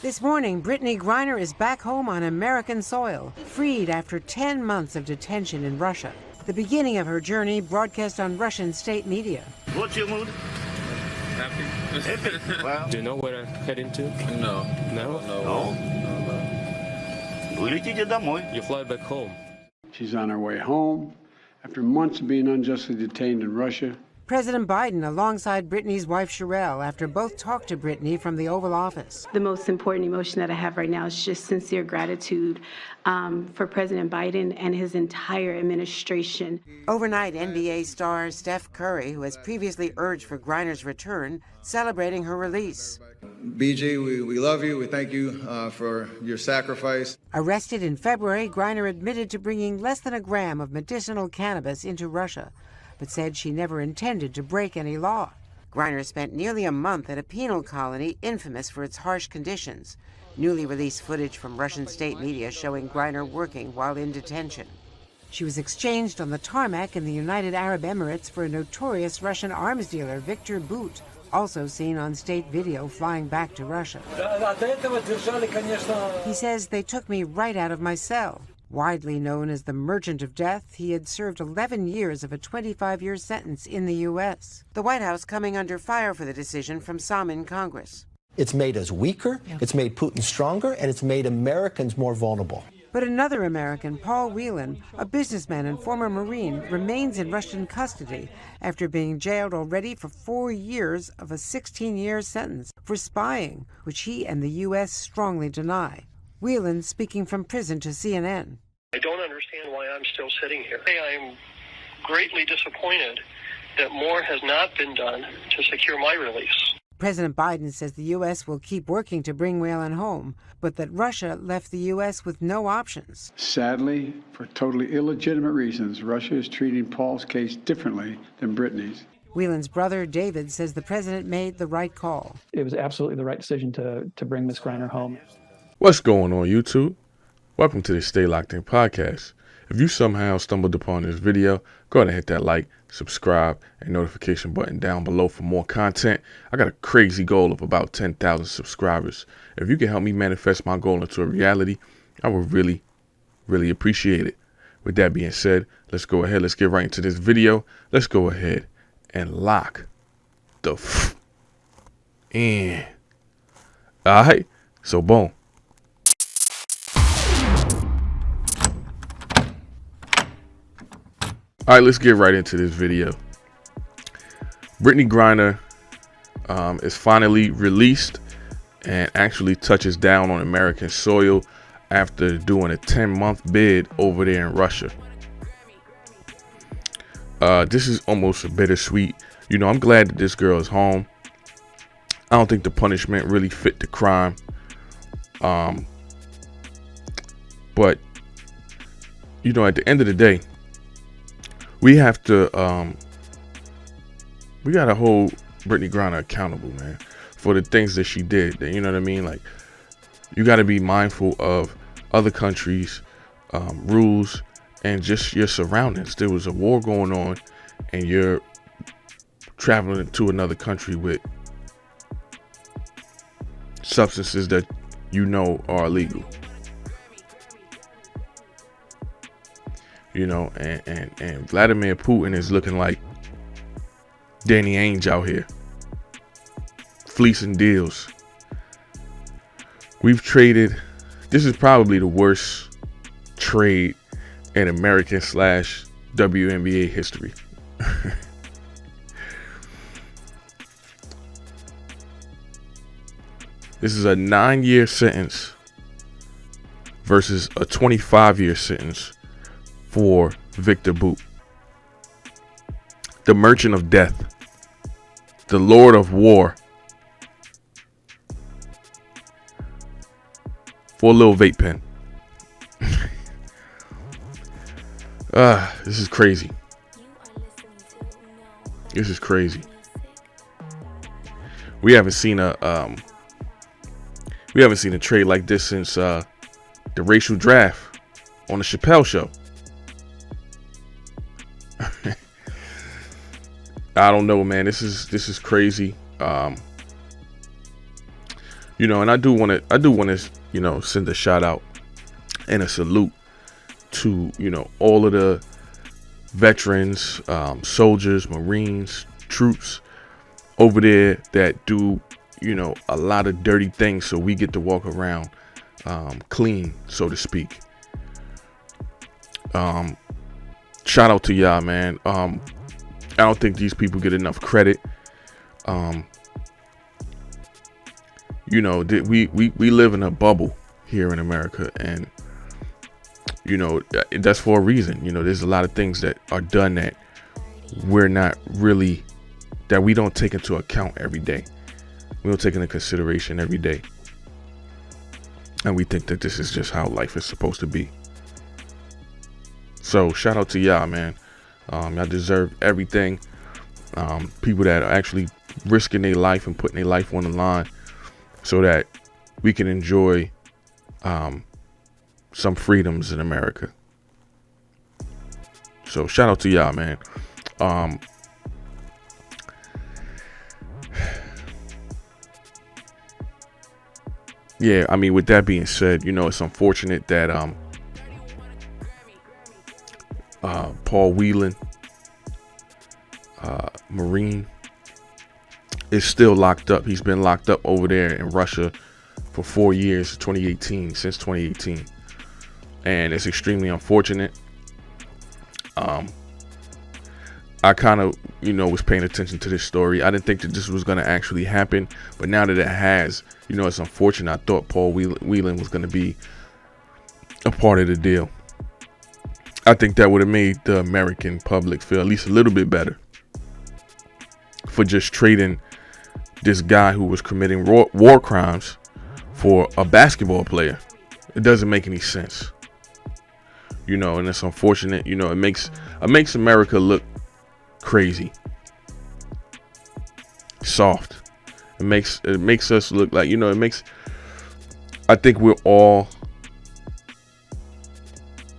This morning, Brittney Griner is back home on American soil, freed after 10 months of detention in Russia. The beginning of her journey broadcast on Russian state media. What's your mood? Happy. Well, Do you know where I'm heading to? No. No? no. Вы летите домой. You fly back home. She's on her way home after months of being unjustly detained in Russia. President Biden alongside Brittney's wife Sherelle after both talked to Brittney from the Oval Office. The most important emotion that I have right now is just sincere gratitude for President Biden and his entire administration. Overnight, NBA star Steph Curry, who has previously urged for Griner's return, celebrating her release. BG, we love you. We thank you for your sacrifice. Arrested in February, Griner admitted to bringing less than a gram of medicinal cannabis into Russia, but said she never intended to break any law. Griner spent nearly a month at a penal colony infamous for its harsh conditions. Newly released footage from Russian state media showing Griner working while in detention. She was exchanged on the tarmac in the United Arab Emirates for a notorious Russian arms dealer, Viktor Bout, also seen on state video flying back to Russia. He says, "They took me right out of my cell." Widely known as the Merchant of Death, he had served 11 years of a 25-year sentence in the U.S. The White House coming under fire for the decision from some in Congress. It's made us weaker, it's made Putin stronger, and it's made Americans more vulnerable. But another American, Paul Whelan, a businessman and former Marine, remains in Russian custody after being jailed already for 4 years of a 16-year sentence for spying, which he and the U.S. strongly deny. Whelan speaking from prison to CNN. I don't understand why I'm still sitting here. I'm greatly disappointed that more has not been done to secure my release. President Biden says the U.S. will keep working to bring Whelan home, but that Russia left the U.S. with no options. Sadly, for totally illegitimate reasons, Russia is treating Paul's case differently than Brittney's. Whelan's brother, David, says the president made the right call. It was absolutely the right decision to bring Ms. Griner home. What's going on, YouTube? Welcome to the Stay Locked In podcast. If you somehow stumbled upon this video, go ahead and hit that like, subscribe, and notification button down below for more content. I got a crazy goal of about 10,000 subscribers. If you can help me manifest my goal into a reality, I would really, really appreciate it. With that being said, let's go ahead. Let's get right into this video. Let's go ahead and lock the in. All right. So, boom. All right, let's get right into this video. Brittney Griner is finally released and actually touches down on American soil after doing a 10-month bid over there in Russia. This is almost bittersweet. You know, I'm glad that this girl is home. I don't think the punishment really fit the crime. But, you know, at the end of the day, we have to, we got to hold Brittney Griner accountable, man, for the things that she did. You know what I mean? Like, you got to be mindful of other countries' rules and just your surroundings. There was a war going on and you're traveling to another country with substances that you know are illegal. You know, and Vladimir Putin is looking like Danny Ainge out here, fleecing deals. We've traded. This is probably the worst trade in American / WNBA history. This is a 9-year sentence versus a 25-year sentence for Viktor Bout, the Merchant of Death, the Lord of War, for a little vape pen. This is crazy. This is crazy. We haven't seen a trade like this since the racial draft on the Chappelle Show. I don't know, man. This is crazy. And I do want to, send a shout out and a salute to, all of the veterans, soldiers, Marines, troops over there that do, a lot of dirty things so we get to walk around clean, so to speak. Shout out to y'all, man. I don't think these people get enough credit. We live in a bubble here in America, and that's for a reason. There's a lot of things that are done that we don't take into account every day. We don't take into consideration every day, and we think that this is just how life is supposed to be. So shout out to y'all, man. Y'all deserve everything. People that are actually risking their life and putting their life on the line so that we can enjoy some freedoms in America. So shout out to y'all, man. Yeah, I mean, with that being said, it's unfortunate that Paul Whelan, Marine, is still locked up. He's been locked up over there in Russia for 4 years, since 2018. And it's extremely unfortunate. I kind of, was paying attention to this story. I didn't think that this was going to actually happen. But now that it has, it's unfortunate. I thought Paul Whelan was going to be a part of the deal. I think that would have made the American public feel at least a little bit better for just trading this guy who was committing war crimes for a basketball player. It doesn't make any sense. And it's unfortunate. It makes America look crazy, soft. It makes us look like, I think we're all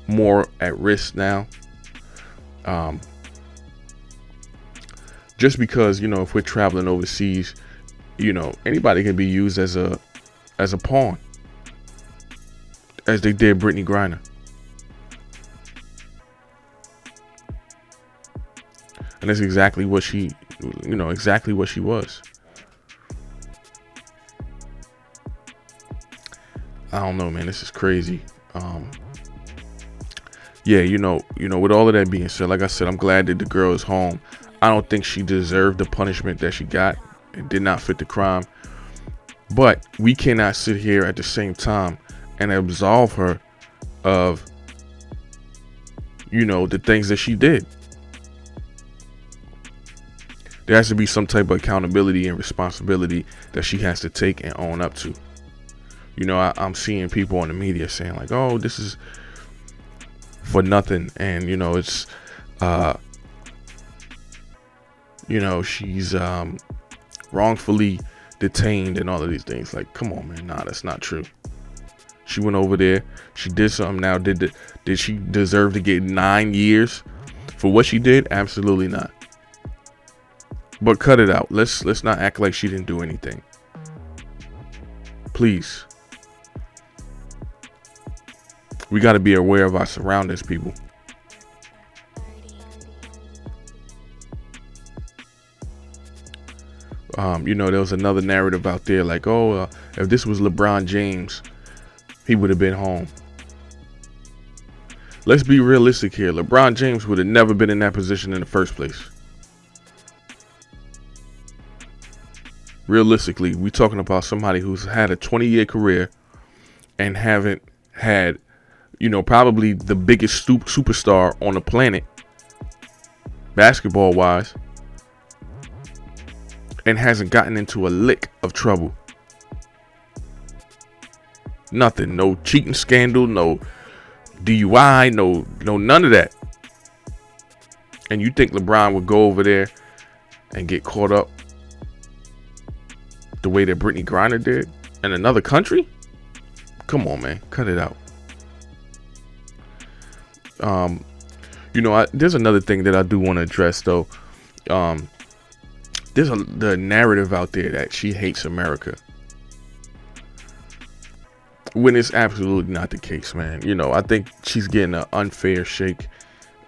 more at risk now. Just because, if we're traveling overseas, anybody can be used as a pawn, as they did Brittney Griner. And that's exactly what she was. I don't know, man. This is crazy. Yeah, with all of that being said, like I said, I'm glad that the girl is home. I don't think she deserved the punishment that she got. It did not fit the crime. But we cannot sit here at the same time and absolve her of, the things that she did. There has to be some type of accountability and responsibility that she has to take and own up to. I'm seeing people on the media saying like, oh, this is for nothing. And, it's, she's wrongfully detained and all of these things. Like, come on, man. Nah, that's not true. She went over there. She did something. Now, did she deserve to get 9 years for what she did? Absolutely not. But cut it out. Let's not act like she didn't do anything. Please. We got to be aware of our surroundings, people. There was another narrative out there like, if this was LeBron James, he would have been home. Let's be realistic here. LeBron James would have never been in that position in the first place. Realistically, we're talking about somebody who's had a 20-year career and haven't had, probably the biggest superstar on the planet, basketball-wise, and hasn't gotten into a lick of trouble. Nothing. No cheating scandal, no DUI, no none of that. And you think LeBron would go over there and get caught up the way that Brittney Griner did in another country? Come on, man. Cut it out. There's another thing that I do want to address, though. There's the narrative out there that she hates America. when it's absolutely not the case, man. You know, I think she's getting an unfair shake.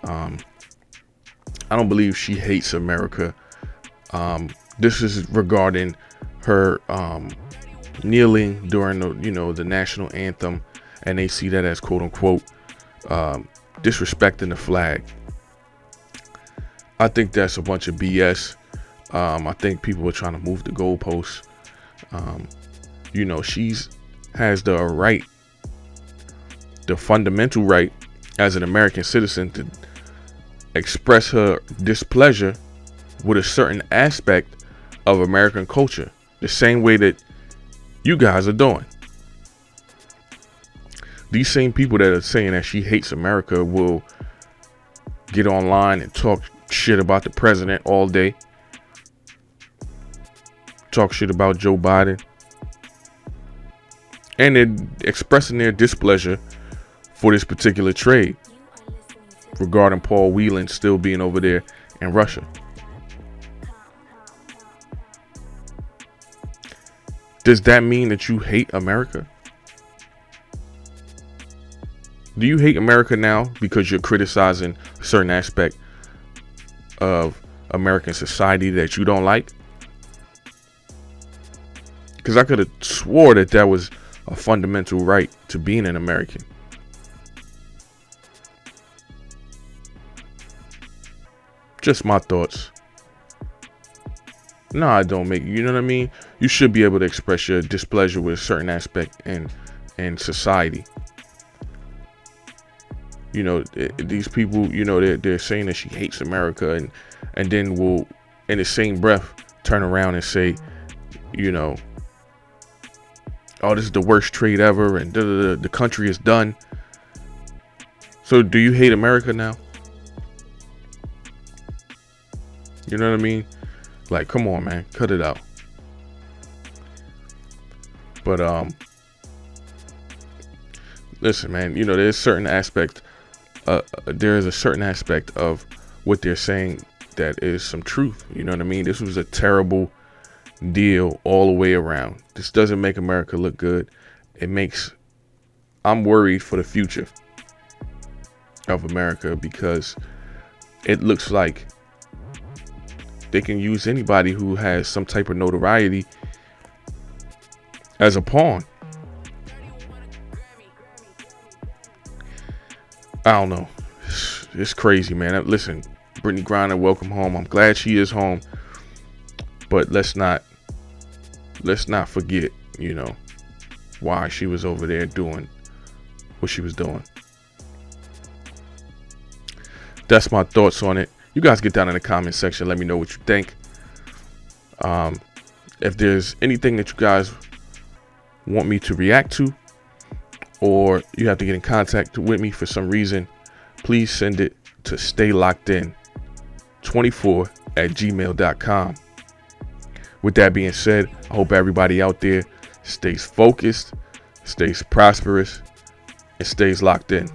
I don't believe she hates America. This is regarding her kneeling during the national anthem, and they see that as quote unquote disrespecting the flag. I think that's a bunch of BS. I think people are trying to move the goalposts. She's has the right, the fundamental right as an American citizen to express her displeasure with a certain aspect of American culture, the same way that you guys are doing. These same people that are saying that she hates America will get online and talk shit about the president all day, talk shit about Joe Biden, and they're expressing their displeasure for this particular trade regarding Paul Whelan still being over there in Russia. Does that mean that you hate America? Do you hate America now because you're criticizing a certain aspect of American society that you don't like? Because I could have swore that was a fundamental right to being an American. Just my thoughts. No, I don't make, you know what I mean? You should be able to express your displeasure with a certain aspect in society. These people, they're saying that she hates America, and then will, in the same breath, turn around and say, oh, this is the worst trade ever, and the country is done. So do you hate America now? You know what I mean? Like, come on, man, cut it out. But listen, man, there's certain aspect. There is a certain aspect of what they're saying that is some truth. You know what I mean? This was a terrible deal all the way around. This doesn't make America look good. I'm worried for the future of America, because it looks like they can use anybody who has some type of notoriety as a pawn. I don't know. It's crazy, man. Listen, Brittney Griner, welcome home. I'm glad she is home. But let's not forget, why she was over there doing what she was doing. That's my thoughts on it. You guys get down in the comment section. Let me know what you think. If there's anything that you guys want me to react to, or you have to get in contact with me for some reason, please send it to staylockedin24@gmail.com. With that being said, I hope everybody out there stays focused, stays prosperous, and stays locked in.